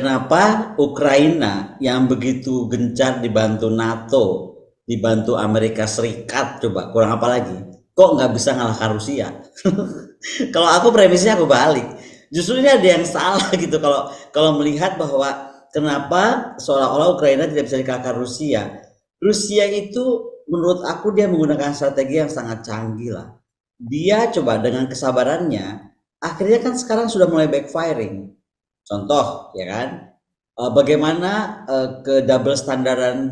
Kenapa Ukraina yang begitu gencar dibantu NATO, dibantu Amerika Serikat, coba kurang apa lagi? Kok nggak bisa ngalahkan Rusia? Kalau aku premisnya aku balik. Justru ini ada yang salah gitu kalau kalau melihat bahwa kenapa seolah-olah Ukraina tidak bisa dikalahkan Rusia. Rusia itu menurut aku dia menggunakan strategi yang sangat canggih lah. Dia coba dengan kesabarannya, akhirnya kan sekarang sudah mulai backfiring. Contoh, ya kan? Bagaimana ke double standaran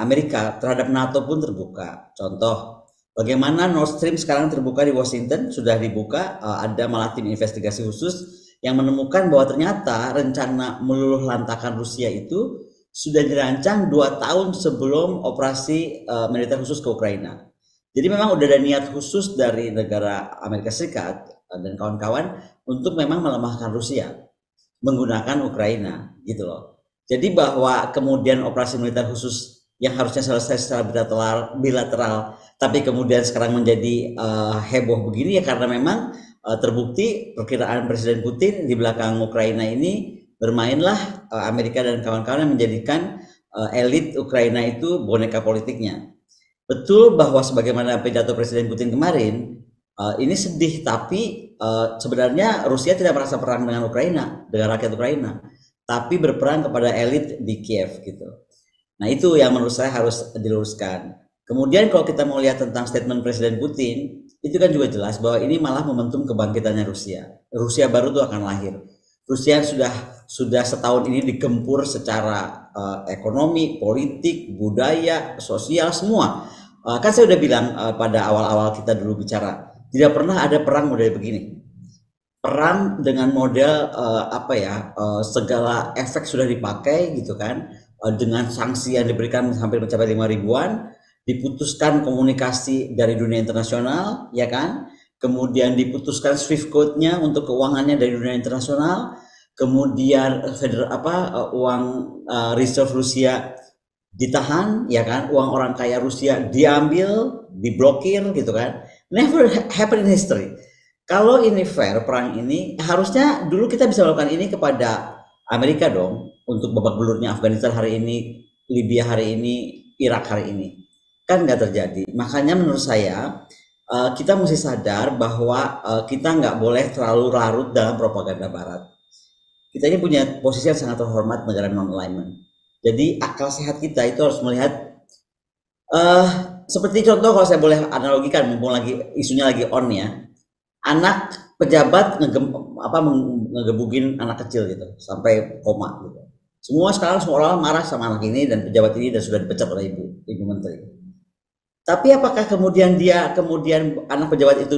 Amerika terhadap NATO pun terbuka. Contoh, bagaimana Nord Stream sekarang terbuka di Washington, sudah dibuka, ada malah tim investigasi khusus yang menemukan bahwa ternyata rencana meluluh lantakan Rusia itu sudah dirancang 2 tahun sebelum operasi militer khusus ke Ukraina. Jadi memang udah ada niat khusus dari negara Amerika Serikat dan kawan-kawan untuk memang melemahkan Rusia menggunakan Ukraina gitu loh. Jadi bahwa kemudian operasi militer khusus yang harusnya selesai secara bilateral tapi kemudian sekarang menjadi heboh begini ya karena memang terbukti perkiraan Presiden Putin di belakang Ukraina ini bermainlah Amerika dan kawan-kawan yang menjadikan elit Ukraina itu boneka politiknya. Betul bahwa sebagaimana pidato Presiden Putin kemarin, ini sedih tapi sebenarnya Rusia tidak merasa perang dengan Ukraina, dengan rakyat Ukraina, tapi berperang kepada elit di Kiev gitu. Nah itu yang menurut saya harus diluruskan. Kemudian kalau kita mau lihat tentang statement Presiden Putin, itu kan juga jelas bahwa ini malah momentum kebangkitannya Rusia. Rusia baru itu akan lahir. Rusia sudah setahun ini digempur secara ekonomi, politik, budaya, sosial semua. Kan saya udah bilang pada awal-awal kita dulu bicara, tidak pernah ada perang model begini. Perang dengan model segala efek sudah dipakai gitu kan, dengan sanksi yang diberikan hampir mencapai 5 ribuan, diputuskan komunikasi dari dunia internasional, ya kan? Kemudian diputuskan Swift Code-nya untuk keuangannya dari dunia internasional, kemudian uang reserve Rusia ditahan, ya kan? Uang orang kaya Rusia diambil, diblokir gitu kan. Never happen in history. Kalau ini fair perang ini, harusnya dulu kita bisa melakukan ini kepada Amerika dong, untuk babak belurnya Afghanistan hari ini, Libya hari ini, Irak hari ini. Kan nggak terjadi. Makanya menurut saya kita mesti sadar bahwa kita nggak boleh terlalu larut dalam propaganda Barat. Kita ini punya posisi yang sangat terhormat negara non-alignment. Jadi akal sehat kita itu harus melihat seperti contoh kalau saya boleh analogikan, mumpung lagi isunya lagi on ya, anak pejabat ngegebukin anak kecil gitu sampai koma gitu. Semua orang marah sama anak ini dan pejabat ini dan sudah dipecat oleh ibu menteri. Tapi apakah kemudian anak pejabat itu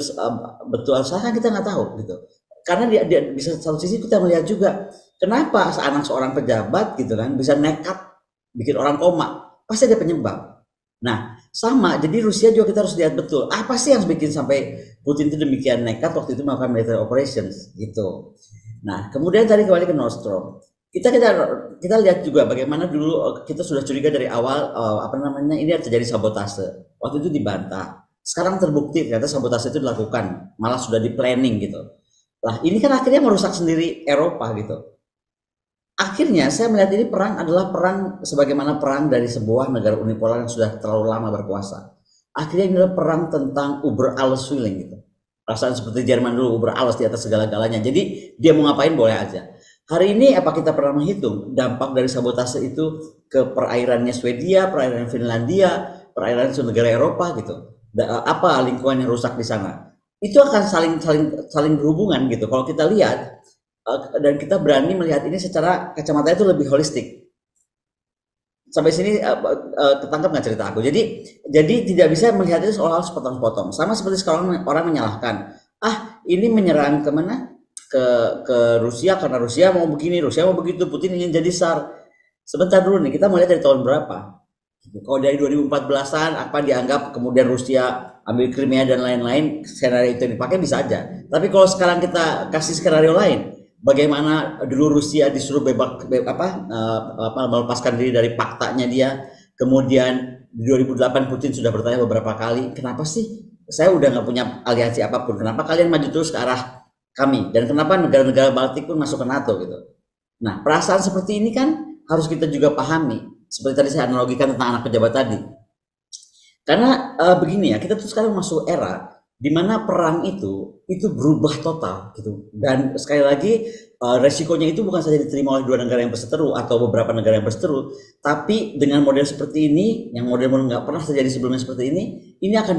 betul salah kan kita nggak tahu gitu. Karena dia bisa satu sisi kita melihat juga kenapa anak seorang pejabat gitu kan bisa nekat bikin orang koma, pasti ada penyebab. Nah, sama. Jadi Rusia juga kita harus lihat betul. Apa sih yang bikin sampai Putin itu demikian nekat waktu itu melakukan military operations gitu. Nah, kemudian tadi kembali ke Nord Stream. Kita lihat juga bagaimana dulu kita sudah curiga dari awal ini terjadi sabotase. Waktu itu dibantah. Sekarang terbukti ternyata sabotase itu dilakukan, malah sudah di planning gitu. Lah, ini kan akhirnya merusak sendiri Eropa gitu. Akhirnya saya melihat ini perang adalah perang sebagaimana perang dari sebuah negara unipolar yang sudah terlalu lama berkuasa. Akhirnya ini adalah perang tentang Uber alles Willing gitu. Perasaan seperti Jerman dulu, Uber alles di atas segala-galanya. Jadi dia mau ngapain boleh aja. Hari ini apa kita pernah menghitung dampak dari sabotase itu ke perairannya Swedia, perairan Finlandia, perairan negara Eropa gitu. Apa lingkungan yang rusak di sana? Itu akan saling berhubungan gitu. Kalau kita lihat dan kita berani melihat ini secara kacamata itu lebih holistik. Sampai sini ketangkap nggak cerita aku? Jadi tidak bisa melihat itu seolah-olah sepotong-potong. Sama seperti sekarang orang menyalahkan, ini menyerang kemana? Ke Rusia karena Rusia mau begini, Rusia mau begitu, Putin ingin jadi SAR. Sebentar dulu nih, kita mau lihat dari tahun berapa? Kalau dari 2014-an apa dianggap kemudian Rusia ambil Crimea dan lain-lain, skenario itu dipakai bisa aja. Tapi kalau sekarang kita kasih skenario lain, bagaimana dulu Rusia disuruh melepaskan diri dari paktanya dia, kemudian di 2008 Putin sudah bertanya beberapa kali, kenapa sih saya udah nggak punya aliansi apapun, kenapa kalian maju terus ke arah kami, dan kenapa negara-negara Baltik pun masuk ke NATO gitu. Nah, perasaan seperti ini kan harus kita juga pahami. Seperti tadi saya analogikan tentang anak pejabat tadi. Karena begini ya, kita tuh sekarang masuk era di mana perang itu berubah total gitu. Dan sekali lagi resikonya itu bukan saja diterima oleh dua negara yang berseteru atau beberapa negara yang berseteru, tapi dengan model seperti ini, yang model-model nggak pernah terjadi sebelumnya seperti ini akan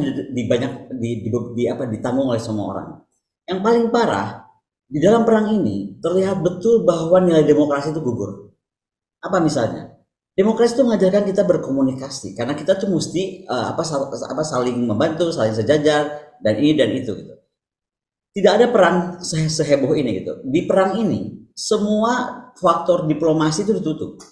ditanggung oleh semua orang. Yang paling parah di dalam perang ini terlihat betul bahwa nilai demokrasi itu gugur. Apa misalnya? Demokrasi itu mengajarkan kita berkomunikasi karena kita tuh mesti saling membantu, saling sejajar dan ini dan itu gitu. Tidak ada perang seheboh ini gitu. Di perang ini semua faktor diplomasi itu ditutup.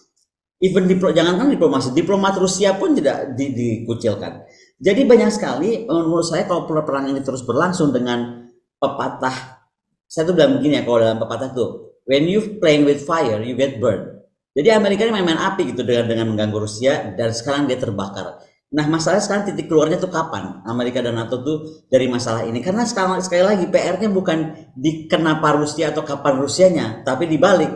Even jangankan diplomasi, diplomat Rusia pun tidak dikucilkan. Jadi banyak sekali menurut saya kalau perang ini terus berlangsung dengan pepatah, saya tuh bilang begini ya kalau dalam pepatah tuh, when you playing with fire you get burned. Jadi Amerika ini main-main api gitu dengan mengganggu Rusia dan sekarang dia terbakar. Nah masalahnya sekarang titik keluarnya tuh kapan Amerika dan NATO tuh dari masalah ini? Karena sekarang sekali lagi PR-nya bukan di kenapa Rusia atau kapan Rusianya, tapi dibalik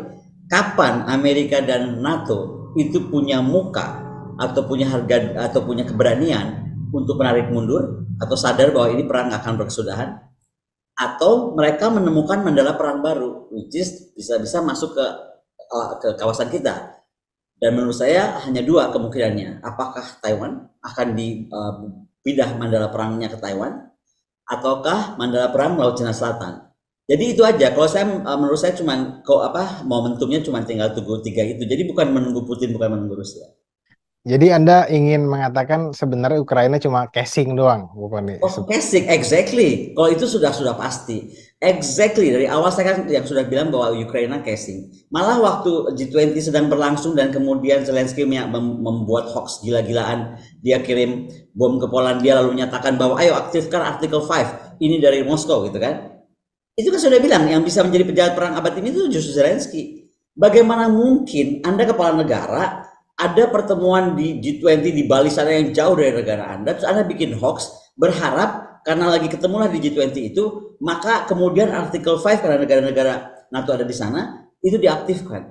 kapan Amerika dan NATO itu punya muka atau punya harga atau punya keberanian untuk menarik mundur atau sadar bahwa ini perang akan berkesudahan, atau mereka menemukan mandala perang baru, which is bisa-bisa masuk ke kawasan kita. Dan menurut saya hanya dua kemungkinannya, apakah Taiwan akan dipindah mandala perangnya ke Taiwan ataukah mandala perang Laut Cina Selatan. Jadi itu aja. Kalau saya menurut saya cuman momentumnya cuma tinggal tunggu tiga itu. Jadi bukan menunggu Putin, bukan menunggu Rusia. Jadi Anda ingin mengatakan sebenarnya Ukraina cuma casing doang, bukan nih? Oh, casing, exactly. Kalau itu sudah pasti. Exactly. Dari awal saya kan yang sudah bilang bahwa Ukraina casing. Malah waktu G20 sedang berlangsung dan kemudian Zelensky membuat hoax gila-gilaan. Dia kirim bom ke Polandia lalu nyatakan bahwa ayo aktifkan Artikel 5. Ini dari Moskow gitu kan. Itu kan sudah bilang yang bisa menjadi penjahat perang abad ini itu justru Zelensky. Bagaimana mungkin Anda kepala negara ada pertemuan di G20 di Bali sana yang jauh dari negara Anda, terus Anda bikin hoax, berharap karena lagi ketemulah di G20 itu, maka kemudian Artikel 5 karena negara-negara NATO ada di sana, itu diaktifkan.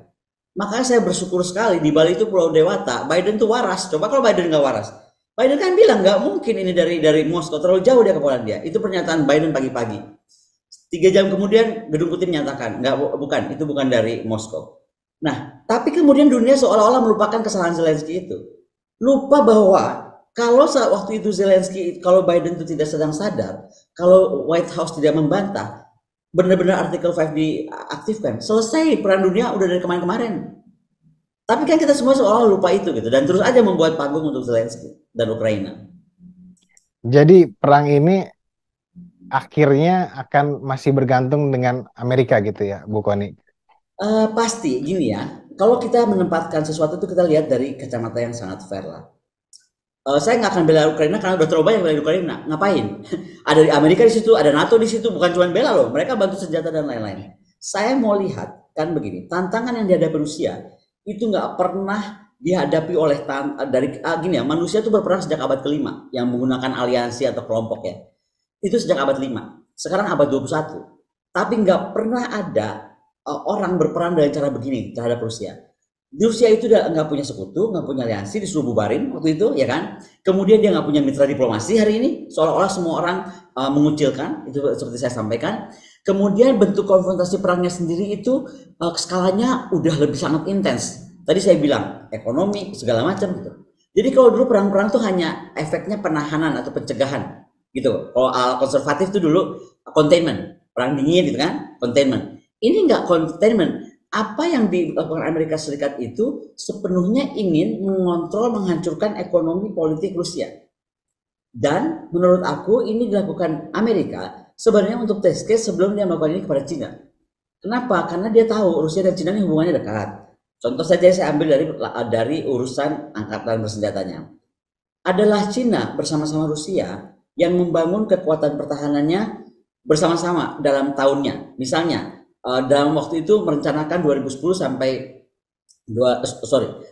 Makanya saya bersyukur sekali di Bali itu Pulau Dewata, Biden tuh waras. Coba kalau Biden nggak waras, Biden kan bilang nggak mungkin ini dari Moskow, terlalu jauh dia ke Polandia. Itu pernyataan Biden pagi-pagi. 3 jam kemudian Gedung Putih menyatakan itu bukan dari Moskow. Nah, tapi kemudian dunia seolah-olah melupakan kesalahan Zelensky itu. Lupa bahwa kalau waktu itu Zelensky, kalau Biden itu tidak sedang sadar, kalau White House tidak membantah, benar-benar Artikel 5 diaktifkan, selesai perang dunia udah dari kemarin-kemarin. Tapi kan kita semua seolah lupa itu gitu, dan terus aja membuat panggung untuk Zelensky dan Ukraina. Jadi perang ini akhirnya akan masih bergantung dengan Amerika gitu ya, Bu Koni? Pasti gini ya, kalau kita menempatkan sesuatu itu kita lihat dari kacamata yang sangat fair lah. Saya nggak akan bela Ukraina karena udah terlalu banyak bela Ukraina. Ngapain? Ada di Amerika di situ, ada NATO di situ, bukan cuma bela loh. Mereka bantu senjata dan lain-lain. Saya mau lihat kan begini, tantangan yang dihadapi Rusia itu nggak pernah dihadapi oleh gini ya, manusia itu berperang sejak abad ke-5 yang menggunakan aliansi atau kelompok ya. Itu sejak abad 5. Sekarang abad 21. Tapi nggak pernah ada orang berperang dengan cara begini terhadap Rusia. Rusia itu nggak punya sekutu, nggak punya aliansi, disuruh bubarin waktu itu, ya kan? Kemudian dia nggak punya mitra diplomasi hari ini, seolah-olah semua orang mengucilkan, itu seperti saya sampaikan. Kemudian bentuk konfrontasi perangnya sendiri itu skalanya udah lebih sangat intens. Tadi saya bilang ekonomi segala macam gitu. Jadi kalau dulu perang-perang tuh hanya efeknya penahanan atau pencegahan gitu. Kalau konservatif tuh dulu containment, perang dingin gitu kan, containment. Ini nggak containment. Apa yang dilakukan Amerika Serikat itu sepenuhnya ingin mengontrol, menghancurkan ekonomi politik Rusia. Dan menurut aku ini dilakukan Amerika sebenarnya untuk test case sebelum dia melakukan ini kepada Cina. Kenapa? Karena dia tahu Rusia dan Cina ini hubungannya dekat. Contoh saja saya ambil dari urusan angkatan bersenjatanya. Adalah Cina bersama-sama Rusia yang membangun kekuatan pertahanannya bersama-sama dalam tahunnya. Misalnya dalam waktu itu merencanakan 2010 sampai 2010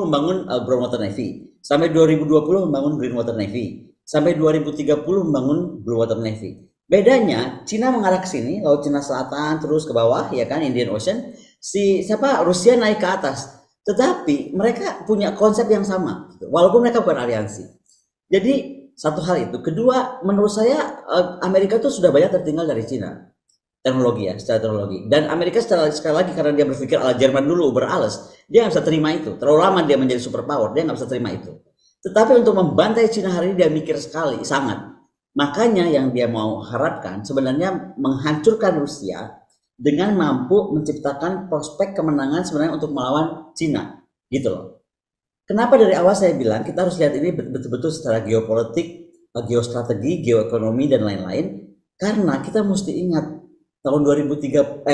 membangun Brown Water Navy, sampai 2020 membangun Green Water Navy, sampai 2030 membangun Blue Water Navy. Bedanya Cina mengarah ke sini, Laut Cina Selatan terus ke bawah ya kan, Indian Ocean. si siapa Rusia naik ke atas. Tetapi mereka punya konsep yang sama, gitu. Walaupun mereka bukan aliansi. Jadi satu hal itu. Kedua, menurut saya Amerika tuh sudah banyak tertinggal dari Cina teknologi ya, secara teknologi. Dan Amerika sekali lagi karena dia berpikir ala Jerman dulu berales, dia nggak bisa terima itu. Terlalu lama dia menjadi superpower, dia nggak bisa terima itu. Tetapi untuk membantai Cina hari ini dia mikir sekali, sangat. Makanya yang dia mau harapkan sebenarnya menghancurkan Rusia dengan mampu menciptakan prospek kemenangan sebenarnya untuk melawan Cina, gitu loh. Kenapa dari awal saya bilang kita harus lihat ini betul-betul secara geopolitik, geostrategi, geoekonomi dan lain-lain. Karena kita mesti ingat tahun 2045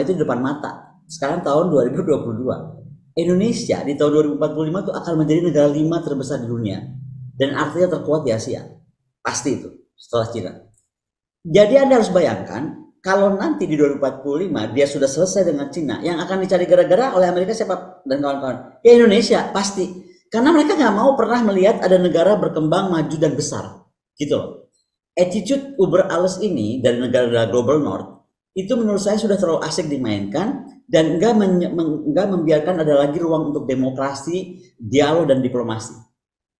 itu di depan mata. Sekarang tahun 2022. Indonesia di tahun 2045 itu akan menjadi negara 5 terbesar di dunia dan artinya terkuat di Asia. Pasti itu setelah Cina. Jadi Anda harus bayangkan kalau nanti di 2045 dia sudah selesai dengan Cina, yang akan dicari gara-gara oleh Amerika siapa dan kawan-kawan? Ya Indonesia pasti. Karena mereka nggak mau pernah melihat ada negara berkembang, maju dan besar, gitu loh. Attitude uber alles ini dari negara-negara global North itu menurut saya sudah terlalu asik dimainkan dan enggak membiarkan ada lagi ruang untuk demokrasi, dialog dan diplomasi.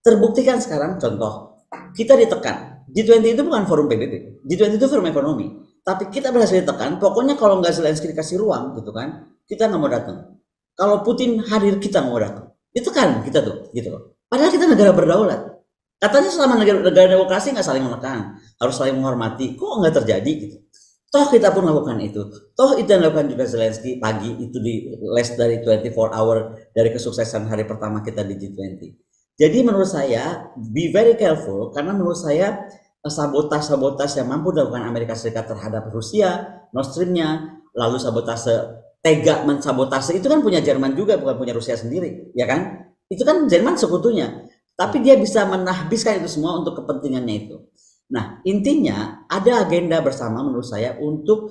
Terbuktikan sekarang contoh, kita ditekan. G20 itu bukan forum PBB, G20 itu forum ekonomi. Tapi kita berhasil ditekan, pokoknya kalau nggak Zelensky dikasih ruang gitu kan, kita nggak mau datang. Kalau Putin hadir kita nggak mau datang. Ditekan kita tuh, gitu loh. Padahal kita negara berdaulat. Katanya selama negara demokrasi nggak saling menekan, harus saling menghormati. Kok nggak terjadi gitu? Toh kita pun melakukan itu. Toh itu yang dilakukan juga Zelensky pagi itu di less dari 24 hour dari kesuksesan hari pertama kita di G20. Jadi menurut saya be very careful karena menurut saya sabotase yang mampu dilakukan Amerika Serikat terhadap Rusia, Nord Stream-nya, lalu sabotase tega mensabotase itu kan punya Jerman juga bukan punya Rusia sendiri, ya kan? Itu kan Jerman sekutunya. Tapi dia bisa menahbiskan itu semua untuk kepentingannya itu. Nah, intinya ada agenda bersama menurut saya untuk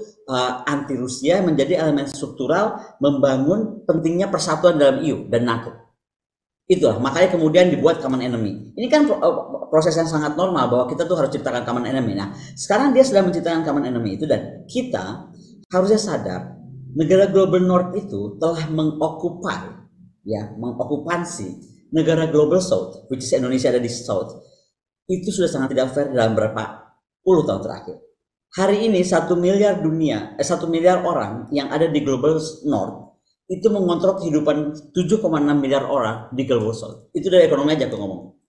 anti Rusia menjadi elemen struktural membangun pentingnya persatuan dalam EU dan NATO. Itulah makanya kemudian dibuat common enemy. Ini kan proses yang sangat normal bahwa kita tuh harus ciptakan common enemy. Nah, sekarang dia sedang menciptakan common enemy itu dan kita harusnya sadar negara global north itu telah mengokupasi negara global south, which is Indonesia ada di south. Itu sudah sangat tidak fair dalam berapa puluh tahun terakhir. Hari ini 1 miliar orang yang ada di global north itu mengontrol kehidupan 7,6 miliar orang di global south. Itu dari ekonomi aja aku ngomong.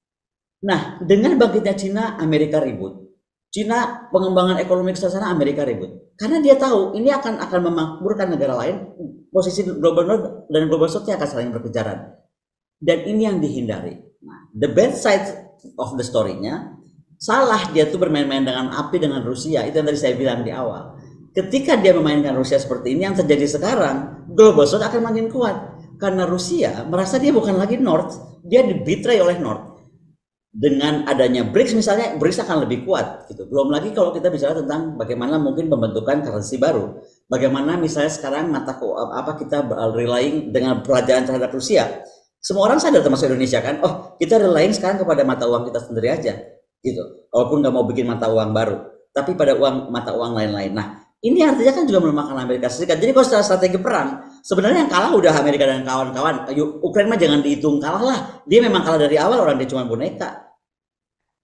Nah, dengan bangkitnya Cina, Amerika ribut. Cina pengembangan ekonomi ke sana, Amerika ribut. Karena dia tahu ini akan memakmurkan negara lain, posisi global north dan global south akan saling berkejaran. Dan ini yang dihindari. Nah, the bad side of the story-nya, salah dia tuh bermain-main dengan api dengan Rusia. Itu yang tadi saya bilang di awal. Ketika dia memainkan Rusia seperti ini, yang terjadi sekarang, global south akan makin kuat. Karena Rusia merasa dia bukan lagi North, dia dibetray oleh North. Dengan adanya BRICS misalnya, BRICS akan lebih kuat. Gitu. Belum lagi kalau kita bicara tentang bagaimana mungkin pembentukan currency baru. Bagaimana misalnya sekarang kita relying dengan pelajaran terhadap Rusia. Semua orang sadar termasuk Indonesia kan, oh kita relying sekarang kepada mata uang kita sendiri aja. Gitu. Walaupun nggak mau bikin mata uang baru. Tapi pada mata uang lain-lain. Nah, ini artinya kan juga melemahkan Amerika Serikat. Jadi kalau secara strategi perang, sebenarnya yang kalah udah Amerika dan kawan-kawan. Ukraina mah jangan dihitung kalah lah. Dia memang kalah dari awal, orang dia cuma boneka.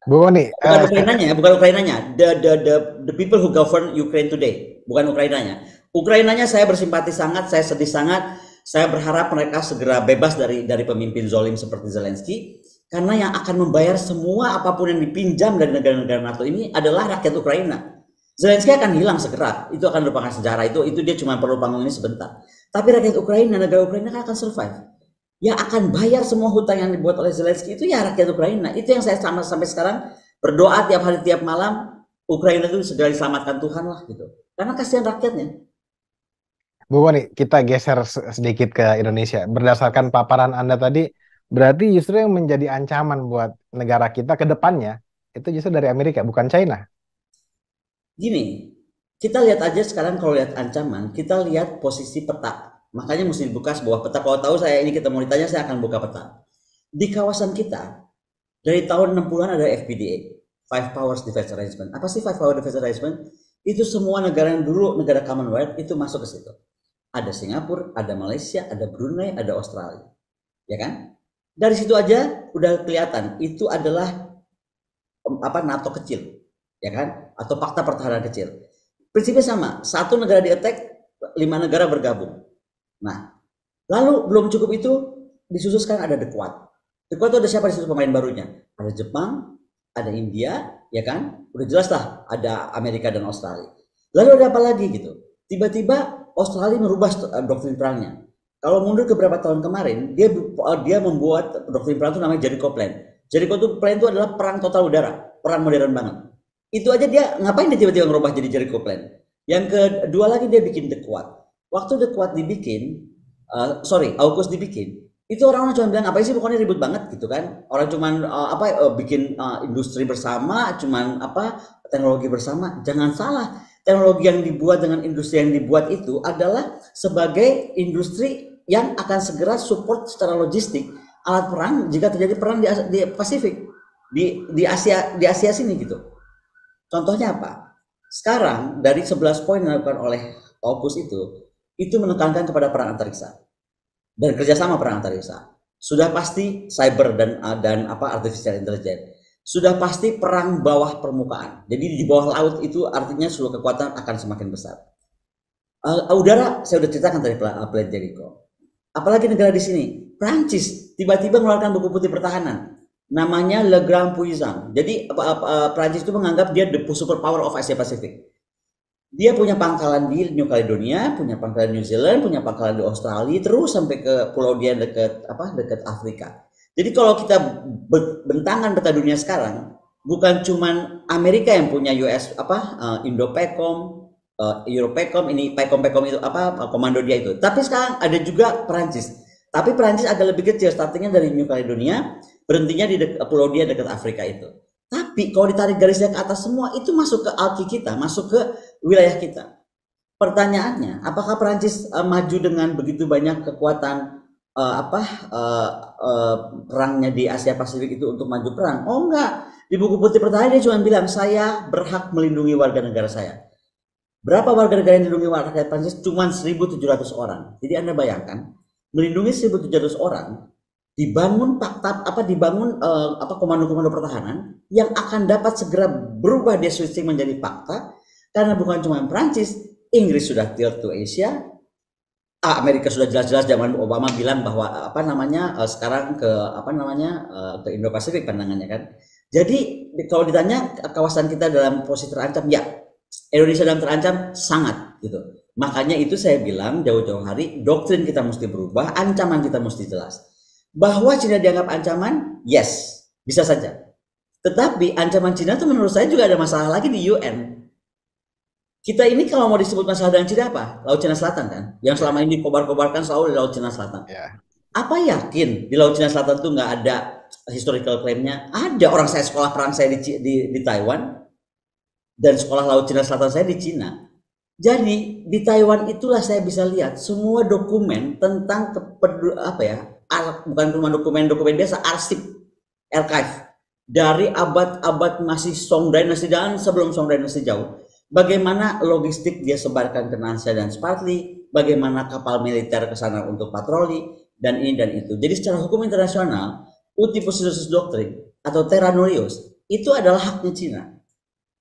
Bukan Ukrainanya. The people who govern Ukraine today, bukan Ukrainanya. Ukrainanya saya bersimpati sangat, saya sedih sangat. Saya berharap mereka segera bebas dari pemimpin zolim seperti Zelensky. Karena yang akan membayar semua apapun yang dipinjam dari negara-negara NATO ini adalah rakyat Ukraina. Zelensky akan hilang segera, itu akan merupakan sejarah, itu dia cuma perlu panggung ini sebentar. Tapi rakyat Ukraina, negara Ukraina akan survive. Yang akan bayar semua hutang yang dibuat oleh Zelensky itu ya rakyat Ukraina. Itu yang saya sampai sekarang berdoa tiap hari tiap malam, Ukraina itu segera diselamatkan Tuhan lah gitu. Karena kasihan rakyatnya. Bu Boni, kita geser sedikit ke Indonesia. Berdasarkan paparan Anda tadi, berarti justru yang menjadi ancaman buat negara kita ke depannya itu justru dari Amerika, bukan China. Gini, kita lihat aja sekarang kalau lihat ancaman, kita lihat posisi peta. Makanya mesti dibuka sebuah peta. Kalau tahu saya ini kita mau ditanya, saya akan buka peta. Di kawasan kita, dari tahun 60-an ada FPDA, Five Powers Defense Arrangement. Apa sih Five Powers Defense Arrangement? Itu semua negara yang dulu negara Commonwealth itu masuk ke situ. ada Singapura, ada Malaysia, ada Brunei, ada Australia, ya kan? Dari situ aja udah kelihatan itu adalah apa NATO kecil, ya kan? Atau fakta pertahanan kecil. Prinsipnya sama, satu negara di attack, 5 negara bergabung. Nah, lalu belum cukup itu, disusul sekarang ada The Quad. The Quad itu ada siapa di situ pemain barunya? Ada Jepang, ada India, ya kan? Udah jelas lah, ada Amerika dan Australia. Lalu ada apa lagi gitu? Tiba-tiba Australia merubah doktrin perangnya. Kalau mundur ke beberapa tahun kemarin, dia membuat doktrin perang itu namanya Jericho Plan. Jericho Plan itu adalah perang total udara, perang modern banget. Itu aja dia ngapain dia tiba-tiba merubah jadi Jericho Plan. Yang kedua lagi dia bikin The Quad. Waktu The Quad dibikin, AUKUS dibikin, itu orang-orang cuma bilang apa sih pokoknya ribut banget gitu kan, orang cuman bikin industri bersama, cuman teknologi bersama. Jangan salah, teknologi yang dibuat dengan industri yang dibuat itu adalah sebagai industri yang akan segera support secara logistik alat perang jika terjadi perang di Pasifik, di Asia sini gitu. Contohnya apa? Sekarang dari 11 poin yang dilakukan oleh AUKUS itu menekankan kepada perang antariksa dan kerjasama perang antariksa. Sudah pasti cyber dan artificial intelligence. Sudah pasti perang bawah permukaan. Jadi di bawah laut itu artinya seluruh kekuatan akan semakin besar. Udara saya sudah ceritakan tadi Plan Jericho. Apalagi negara di sini, Prancis tiba-tiba mengeluarkan buku putih pertahanan. Namanya Le Grand Puissant. Jadi Prancis itu menganggap dia the super power of Asia Pacific. Dia punya pangkalan di New Caledonia, punya pangkalan New Zealand, punya pangkalan di Australia, terus sampai ke pulau dia dekat Afrika. Jadi kalau kita bentangan peta dunia sekarang, bukan cuman Amerika yang punya US Indo-PACOM, Euro-PACOM, ini PACOM itu komando dia itu. Tapi sekarang ada juga Perancis. Tapi Perancis agak lebih kecil, startingnya dari New Caledonia, berhentinya di pulau dia dekat Afrika itu. Tapi kalau ditarik garisnya ke atas semua, itu masuk ke alki kita, masuk ke wilayah kita. Pertanyaannya, apakah Perancis maju dengan begitu banyak kekuatan perangnya di Asia Pasifik itu untuk maju perang? Oh enggak. Di buku putih pertahanan dia cuma bilang, saya berhak melindungi warga negara saya. Berapa warga negara yang dilindungi warga Prancis? Cuma 1.700 orang. Jadi Anda bayangkan, melindungi 1.700 orang, dibangun komando-komando pertahanan yang akan dapat segera berubah dia switching menjadi fakta, karena bukan cuma Prancis, Inggris sudah tilt to Asia, Amerika sudah jelas-jelas zaman Obama bilang bahwa sekarang ke ke Indo-Pasifik pandangannya kan. Jadi kalau ditanya kawasan kita dalam posisi terancam, ya Indonesia dalam terancam sangat gitu. Makanya itu saya bilang jauh-jauh hari doktrin kita mesti berubah, ancaman kita mesti jelas. Bahwa Cina dianggap ancaman, yes, bisa saja. Tetapi ancaman Cina itu menurut saya juga ada masalah lagi di UN. Kita ini kalau mau disebut masalah dengan Cina apa? Laut Cina Selatan kan? Yang selama ini dikobar-kobarkan selalu di Laut Cina Selatan. Yeah. Apa yakin di Laut Cina Selatan tuh nggak ada historical claim-nya? Ada. Orang saya sekolah perang saya di Taiwan dan sekolah Laut Cina Selatan saya di Cina. Jadi di Taiwan itulah saya bisa lihat semua dokumen tentang bukan cuma dokumen biasa, arsip, archive dari abad-abad masih Song Dynasty dan sebelum Song Dynasty jauh. Bagaimana logistik dia sebarkan ke Nansha dan Spratly, bagaimana kapal militer ke sana untuk patroli dan ini dan itu. Jadi secara hukum internasional, uti possidetis doctrine atau terra nullius itu adalah haknya Cina.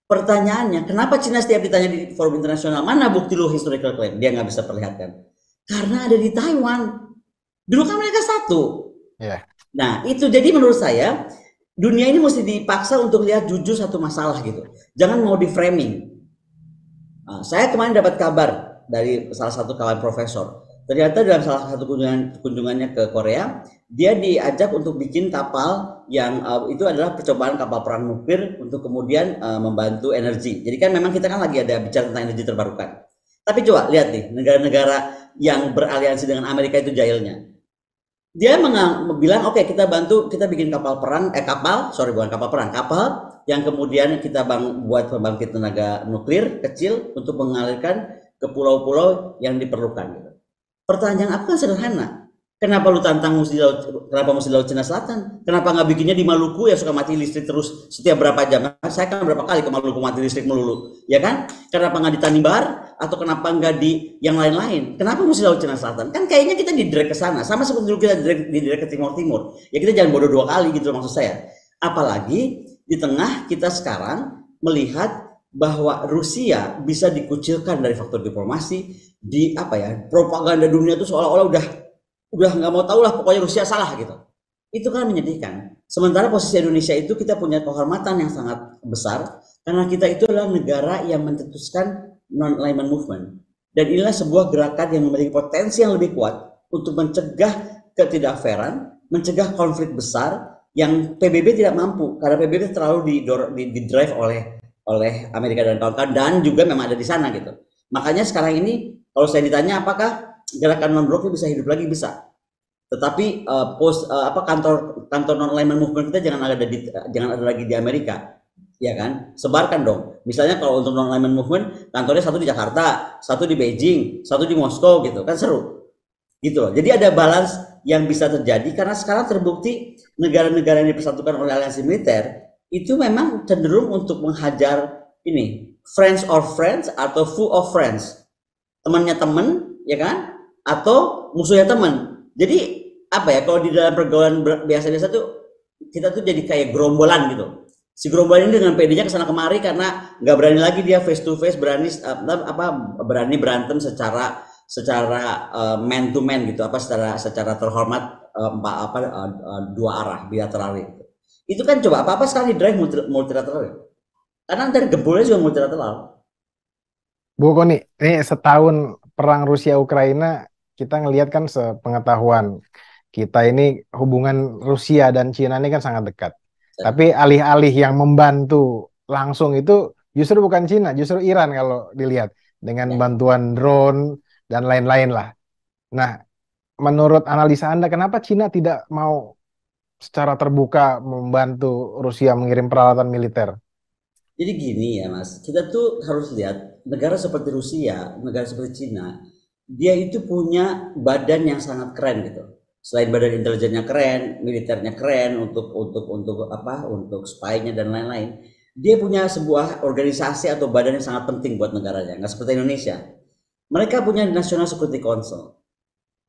Pertanyaannya, kenapa Cina setiap ditanya di forum internasional, mana bukti lu historical claim? Dia nggak bisa perlihatkan. Karena ada di Taiwan. Dulu kan mereka satu. Yeah. Nah, itu jadi menurut saya, dunia ini mesti dipaksa untuk lihat jujur satu masalah gitu. Jangan mau di framing. Nah, saya kemarin dapat kabar dari salah satu kawan profesor. Ternyata dalam salah satu kunjungannya ke Korea, dia diajak untuk bikin kapal yang itu adalah percobaan kapal perang nuklir untuk kemudian membantu energi. Jadi kan memang kita kan lagi ada bicara tentang energi terbarukan. Tapi coba lihat nih, negara-negara yang beraliansi dengan Amerika itu jahilnya. Dia bilang, oke, kita bantu, kita bikin kapal yang kemudian kita buat pembangkit tenaga nuklir kecil untuk mengalirkan ke pulau-pulau yang diperlukan gitu. Pertanyaan aku kan sederhana. Kenapa lu tantang mesti laut, kenapa mesti laut Cina Selatan? Kenapa nggak bikinnya di Maluku yang suka mati listrik terus setiap berapa jam? Nah, saya kan berapa kali ke Maluku mati listrik melulu, ya kan? Kenapa nggak di Tanimbar atau kenapa nggak di yang lain-lain? Kenapa mesti laut Cina Selatan? Kan kayaknya kita didirect ke sana, sama seperti dulu kita didirect ke Timur Timur. Ya kita jangan bodoh dua kali gitu maksud saya. Apalagi di tengah kita sekarang melihat bahwa Rusia bisa dikucilkan dari faktor diplomasi di apa ya propaganda dunia itu seolah-olah udah nggak mau tahu lah pokoknya Rusia salah gitu. Itu kan menyedihkan. Sementara posisi Indonesia itu kita punya kehormatan yang sangat besar karena kita itu adalah negara yang mencetuskan non-alignment movement. Dan inilah sebuah gerakan yang memiliki potensi yang lebih kuat untuk mencegah ketidakfairan, mencegah konflik besar yang PBB tidak mampu karena PBB terlalu di drive oleh Amerika dan kawan-kawan dan juga memang ada di sana gitu. Makanya sekarang ini kalau saya ditanya apakah gerakan non blok bisa hidup lagi bisa, tetapi kantor kantor non alignment movement kita jangan ada lagi di Amerika, ya kan? Sebarkan dong. Misalnya kalau untuk non alignment movement kantornya satu di Jakarta, satu di Beijing, satu di Moskow gitu kan seru gitu loh. Jadi ada balance yang bisa terjadi karena sekarang terbukti negara-negara yang dipersatukan oleh aliansi militer itu memang cenderung untuk menghajar ini friends or friends atau full of friends, temannya teman ya kan atau musuhnya teman. Jadi apa ya kalau di dalam pergaulan biasa-biasa tuh kita tuh jadi kayak gerombolan gitu. Si gerombolan ini dengan PD-nya kesana kemari karena nggak berani lagi dia face to face berani berantem secara man to man gitu secara terhormat dua arah bilateral gitu. Itu kan coba apa sekarang di drive multilateral ya? Karena dari gebulnya juga multilateral. Bu Koni, ini setahun perang Rusia Ukraina kita ngelihat kan sepengetahuan kita ini hubungan Rusia dan Cina ini kan sangat dekat. Tapi alih-alih yang membantu langsung itu justru bukan Cina, justru Iran kalau dilihat dengan bantuan drone dan lain-lain lah. Nah, menurut analisa Anda, kenapa Cina tidak mau secara terbuka membantu Rusia mengirim peralatan militer? Jadi gini ya Mas, kita tuh harus lihat negara seperti Rusia, negara seperti Cina, dia itu punya badan yang sangat keren gitu. Selain badan intelijennya keren, militernya keren untuk spy-nya dan lain-lain. Dia punya sebuah organisasi atau badan yang sangat penting buat negaranya, nggak seperti Indonesia. Mereka punya National Security Council.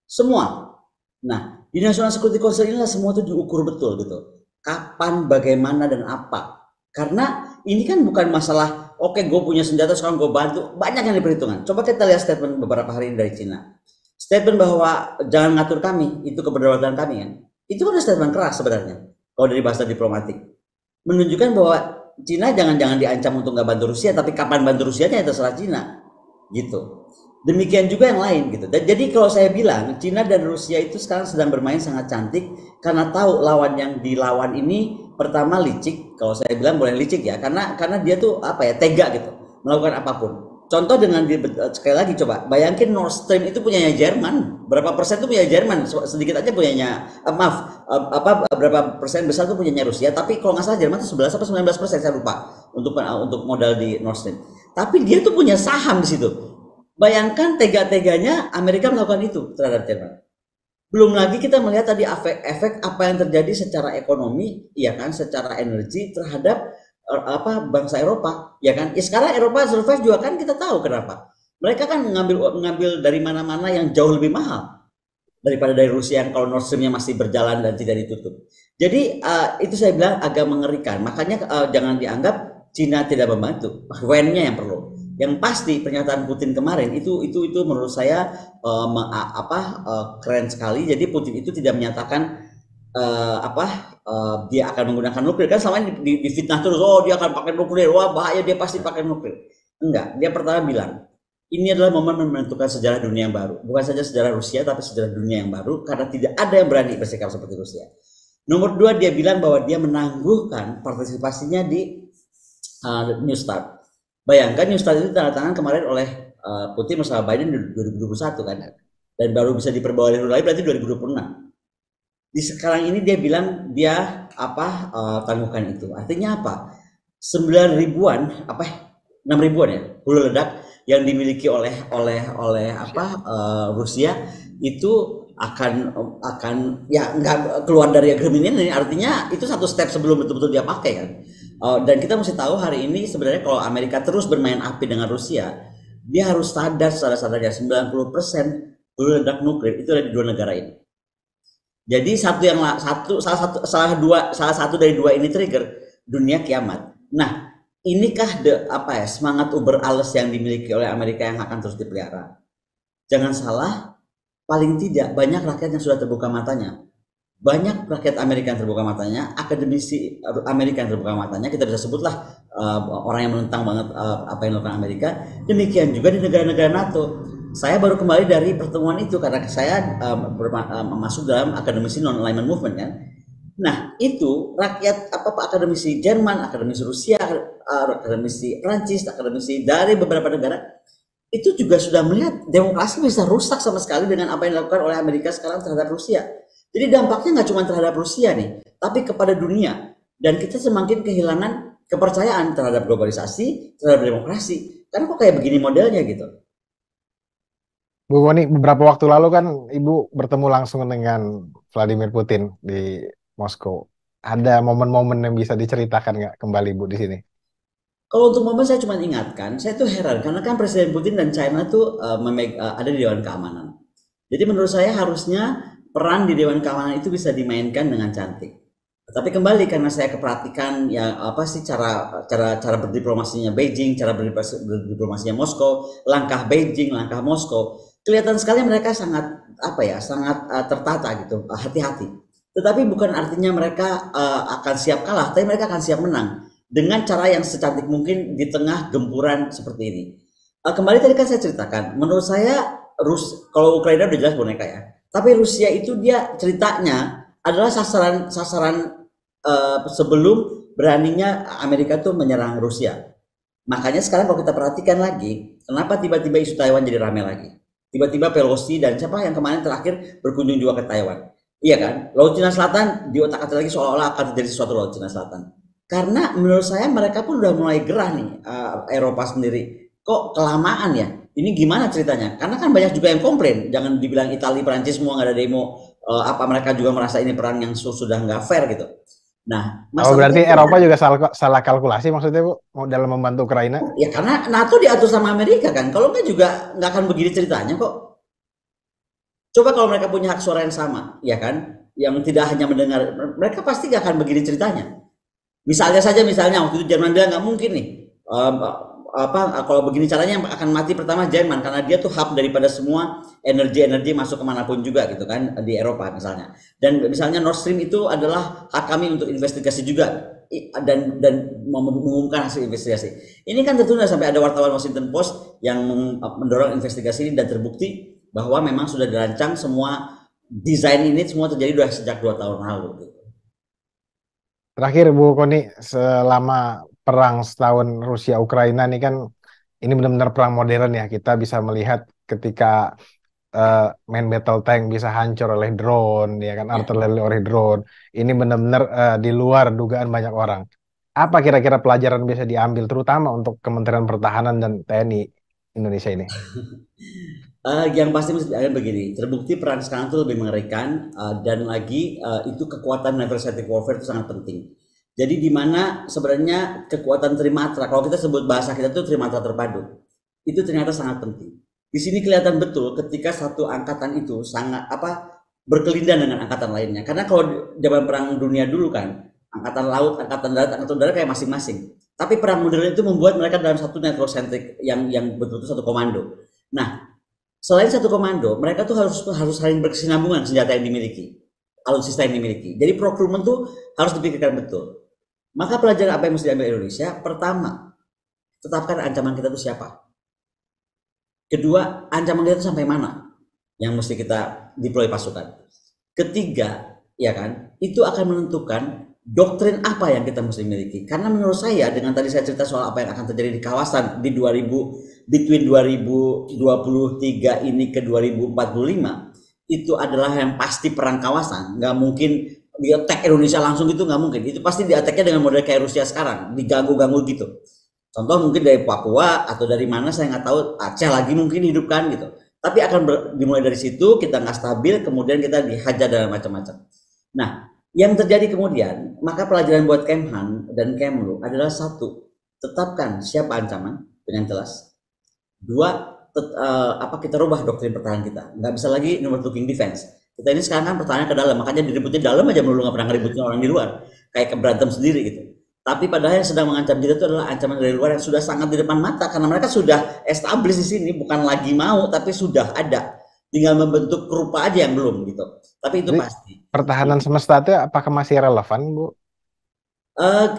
Semua. Nah, di National Security Council inilah semua itu diukur betul gitu. Kapan, bagaimana, dan apa. Karena ini kan bukan masalah, oke gue punya senjata sekarang gue bantu. Banyak yang diperhitungkan. Coba kita lihat statement beberapa hari ini dari Cina. Statement bahwa jangan ngatur kami, itu keberdaulatan kami kan. Itu kan statement keras sebenarnya. Kalau dari bahasa diplomatik. Menunjukkan bahwa Cina jangan-jangan diancam untuk nggak bantu Rusia, tapi kapan bantu Rusianya itu terserah Cina. Gitu. Demikian juga yang lain gitu. Dan jadi kalau saya bilang Cina dan Rusia itu sekarang sedang bermain sangat cantik karena tahu lawan yang dilawan ini pertama licik. Kalau saya bilang boleh licik ya, karena dia tuh apa ya tega gitu melakukan apapun. Contoh dengan dia sekali lagi coba bayangin Nord Stream itu punyanya Jerman. Berapa persen tuh punya Jerman? Sedikit aja punyanya berapa persen besar tuh punyanya Rusia. Tapi kalau nggak salah Jerman tuh 11 atau 19% saya lupa untuk modal di Nord Stream. Tapi dia tuh punya saham di situ. Bayangkan tega-teganya Amerika melakukan itu terhadap Jerman. Belum lagi kita melihat tadi efek apa yang terjadi secara ekonomi, ya kan, secara energi terhadap bangsa Eropa, ya kan. Ya, sekarang Eropa survive juga kan kita tahu kenapa. Mereka kan mengambil dari mana-mana yang jauh lebih mahal daripada dari Rusia yang kalau Nord Stream-nya masih berjalan dan tidak ditutup. Jadi itu saya bilang agak mengerikan. Makanya jangan dianggap Cina tidak membantu. When-nya yang perlu. Yang pasti pernyataan Putin kemarin itu menurut saya keren sekali. Jadi Putin itu tidak menyatakan dia akan menggunakan nuklir kan selama ini difitnah terus, oh dia akan pakai nuklir, wah bahaya dia pasti pakai nuklir. Enggak, dia pertama bilang ini adalah momen menentukan sejarah dunia yang baru, bukan saja sejarah Rusia tapi sejarah dunia yang baru karena tidak ada yang berani bersikap seperti Rusia. Nomor dua, dia bilang bahwa dia menangguhkan partisipasinya di New START. Bayangkan New START itu tanda tangan kemarin oleh Putin bersama Biden di 2021 kan, dan baru bisa diperbaharui lagi berarti 2026. Di sekarang ini dia bilang dia tangguhkan itu. Artinya apa? 9 ribuan 6 ribuan ya hulu ledak yang dimiliki oleh Rusia itu akan ya nggak keluar dari agreement ini, artinya itu satu step sebelum betul-betul dia pakai kan. Dan kita mesti tahu hari ini sebenarnya kalau Amerika terus bermain api dengan Rusia, dia harus sadar sadar-sadarnya 90% peluru ledak nuklir itu ada di dua negara ini. Jadi salah satu dari dua ini trigger dunia kiamat. Nah, inikah semangat uber alles yang dimiliki oleh Amerika yang akan terus dipelihara? Jangan salah, paling tidak banyak rakyat yang sudah terbuka matanya. Banyak rakyat Amerika yang terbuka matanya, akademisi Amerika yang terbuka matanya, kita bisa sebutlah orang yang menentang banget apa yang dilakukan Amerika. Demikian juga di negara-negara NATO. Saya baru kembali dari pertemuan itu karena saya masuk dalam akademisi non-alignment movement kan. Nah itu rakyat akademisi Jerman, akademisi Rusia, akademisi Prancis, akademisi dari beberapa negara itu juga sudah melihat demokrasi bisa rusak sama sekali dengan apa yang dilakukan oleh Amerika sekarang terhadap Rusia. Jadi dampaknya nggak cuma terhadap Rusia nih, tapi kepada dunia. Dan kita semakin kehilangan kepercayaan terhadap globalisasi, terhadap demokrasi. Karena kok kayak begini modelnya gitu. Bu Boni, beberapa waktu lalu kan Ibu bertemu langsung dengan Vladimir Putin di Moskow. Ada momen-momen yang bisa diceritakan nggak kembali Bu di sini? Kalau untuk momen saya cuma ingatkan, saya tuh heran karena kan Presiden Putin dan China tuh ada di Dewan Keamanan. Jadi menurut saya harusnya peran di Dewan Keamanan itu bisa dimainkan dengan cantik. Tapi kembali karena saya keperhatikan ya apa sih cara berdiplomasinya Beijing, cara berdiplomasinya Moskow, langkah Beijing, langkah Moskow, kelihatan sekali mereka sangat sangat tertata gitu, hati-hati. Tetapi bukan artinya mereka akan siap kalah, tapi mereka akan siap menang dengan cara yang secantik mungkin di tengah gempuran seperti ini. Kembali tadi kan saya ceritakan, menurut saya kalau Ukraina udah jelas boneka ya, tapi Rusia itu dia ceritanya adalah sasaran sebelum beraninya Amerika tuh menyerang Rusia. Makanya sekarang kalau kita perhatikan lagi, kenapa tiba-tiba isu Taiwan jadi ramai lagi? Tiba-tiba Pelosi dan siapa yang kemarin terakhir berkunjung juga ke Taiwan. Iya kan? Laut Cina Selatan diotak-atik lagi seolah-olah akan terjadi sesuatu Laut Cina Selatan. Karena menurut saya mereka pun udah mulai gerah nih, Eropa sendiri. Kok kelamaan ya? Ini gimana ceritanya? Karena kan banyak juga yang komplain. Jangan dibilang Italia, Perancis semua nggak ada demo. Apa mereka juga merasa ini perang yang sudah nggak fair gitu. Nah, berarti Eropa juga salah kalkulasi maksudnya Bu, mau dalam membantu Ukraina? Ya karena NATO diatur sama Amerika kan. Kalau nggak juga nggak akan begini ceritanya kok. Coba kalau mereka punya hak suara yang sama, ya kan? Yang tidak hanya mendengar, mereka pasti nggak akan begini ceritanya. Misalnya waktu itu Jerman bilang nggak mungkin nih kalau begini caranya yang akan mati pertama Jerman karena dia tuh hub daripada semua energi masuk kemanapun juga gitu kan di Eropa misalnya. Dan misalnya Nord Stream itu adalah hak kami untuk investigasi juga dan mengumumkan hasil investigasi. Ini kan tertunda sampai ada wartawan Washington Post yang mendorong investigasi ini dan terbukti bahwa memang sudah dirancang semua desain ini semua terjadi sudah sejak 2 tahun lalu. Gitu. Terakhir Bu Koni, selama perang setahun Rusia Ukraina ini kan ini benar-benar perang modern ya. Kita bisa melihat ketika main battle tank bisa hancur oleh drone, ya kan, artileri oleh drone. Ini benar-benar di luar dugaan banyak orang. Apa kira-kira pelajaran bisa diambil terutama untuk Kementerian Pertahanan dan TNI Indonesia ini? Yang pasti mesti begini, terbukti perang sekarang itu lebih mengerikan dan lagi itu kekuatan naval strategic warfare itu sangat penting. Jadi di mana sebenarnya kekuatan trimatra, kalau kita sebut bahasa kita itu trimatra terpadu, itu ternyata sangat penting. Di sini kelihatan betul ketika satu angkatan itu sangat berkelindan dengan angkatan lainnya. Karena kalau zaman perang dunia dulu kan, angkatan laut, angkatan darat, angkatan udara kayak masing-masing. Tapi perang modern itu membuat mereka dalam satu network centric yang betul-betul satu komando. Nah, selain satu komando, mereka tuh harus saling berkesinambungan senjata yang dimiliki, alutsista yang dimiliki. Jadi procurement tuh harus dipikirkan betul. Maka pelajaran apa yang mesti diambil Indonesia? Pertama, tetapkan ancaman kita itu siapa. Kedua, ancaman kita itu sampai mana yang mesti kita deploy pasukan. Ketiga, ya kan, itu akan menentukan doktrin apa yang kita mesti miliki. Karena menurut saya dengan tadi saya cerita soal apa yang akan terjadi di kawasan di between 2023 ini ke 2045 itu adalah yang pasti perang kawasan. Nggak mungkin di attack Indonesia langsung gitu, nggak mungkin. Itu pasti di attacknya dengan model kayak Rusia sekarang, diganggu-ganggu gitu. Contoh mungkin dari Papua atau dari mana saya nggak tahu, Aceh lagi mungkin hidupkan gitu. Tapi akan dimulai dari situ, kita nggak stabil, kemudian kita dihajar dan macam-macam. Nah, yang terjadi kemudian, maka pelajaran buat Kemhan dan Kemlu adalah satu, tetapkan siapa ancaman dengan jelas. Dua, apa kita rubah doktrin pertahanan kita. Nggak bisa lagi inward looking defense. Kita ini sekarang kan pertahanan ke dalam, makanya diributnya dalam aja melulu, nggak pernah ngeributin orang di luar. Kayak berantem sendiri gitu. Tapi padahal yang sedang mengancam kita itu adalah ancaman dari luar yang sudah sangat di depan mata, karena mereka sudah establish di sini, bukan lagi mau tapi sudah ada, tinggal membentuk rupa aja yang belum gitu. Tapi itu Jadi pasti. pertahanan semesta itu apakah masih relevan, Bu?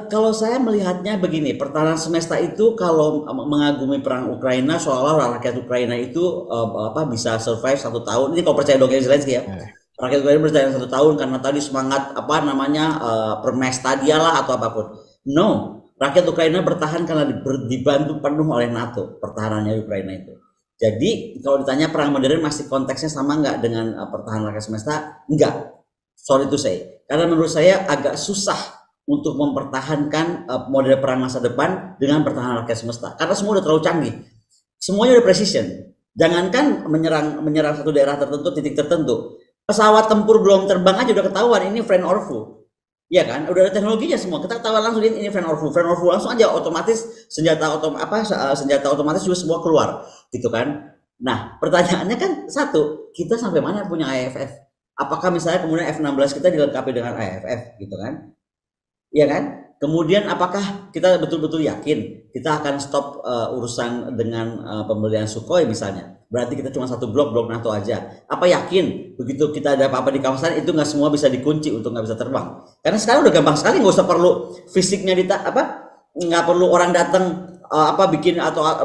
Kalau saya melihatnya begini, pertahanan semesta itu kalau mengagumi perang Ukraina, seolah-olah rakyat Ukraina itu apa bisa survive 1 tahun. Ini kalau percaya dongeng Zelensky ya, Eh, rakyat Ukraina bertahan 1 tahun karena tadi semangat apa namanya permesta dialah atau apapun. No, rakyat Ukraina bertahan karena dibantu penuh oleh NATO pertahanannya Ukraina itu. Jadi kalau ditanya perang modern masih konteksnya sama nggak dengan pertahanan rakyat semesta? Enggak, sorry to say. Karena menurut saya agak susah untuk mempertahankan model perang masa depan dengan pertahanan rakyat semesta. Karena semua udah terlalu canggih. Semuanya udah precision. Jangankan menyerang satu daerah tertentu, titik tertentu. Pesawat tempur belum terbang aja udah ketahuan ini friend or foe. Iya kan? Udah ada teknologinya semua. Kita ketahuan langsung ini friend or foe. Friend or foe langsung aja otomatis senjata otomatis juga semua keluar, gitu kan? Nah, pertanyaannya kan satu, kita sampai mana punya AFF? Apakah misalnya kemudian F-16 kita dilengkapi dengan AFF, gitu kan? Iya kan? Kemudian apakah kita betul-betul yakin kita akan stop urusan dengan pembelian Sukhoi misalnya? Berarti kita cuma satu blok NATO aja. Apa yakin begitu kita ada apa-apa di kawasan itu nggak semua bisa dikunci untuk nggak bisa terbang? Karena sekarang udah gampang sekali, nggak usah perlu fisiknya nggak perlu orang datang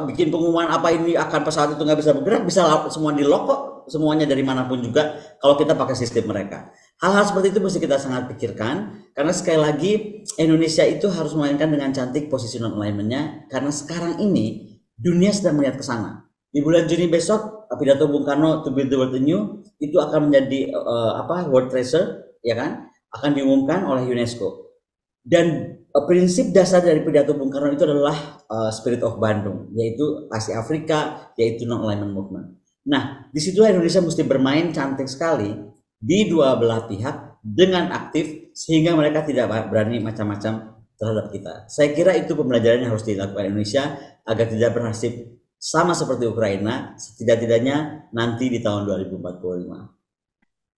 bikin pengumuman apa ini akan pesawat itu nggak bisa bergerak, bisa semua di lock kok, semuanya dari manapun juga kalau kita pakai sistem mereka. Hal-hal seperti itu mesti kita sangat pikirkan, karena sekali lagi Indonesia itu harus memainkan dengan cantik positional alignment-nya, karena sekarang ini dunia sedang melihat ke sana. Di bulan Juni besok pidato Bung Karno to build the world anew itu akan menjadi world treasure, ya kan? Akan diumumkan oleh UNESCO. Dan prinsip dasar dari pidato Bung Karno itu adalah Spirit of Bandung, yaitu Asia Afrika, yaitu non-alignment movement. Nah, disitulah Indonesia mesti bermain cantik sekali di dua belah pihak dengan aktif sehingga mereka tidak berani macam-macam terhadap kita. Saya kira itu pembelajaran yang harus dilakukan Indonesia agar tidak bernasib sama seperti Ukraina, setidak-tidaknya nanti di tahun 2045.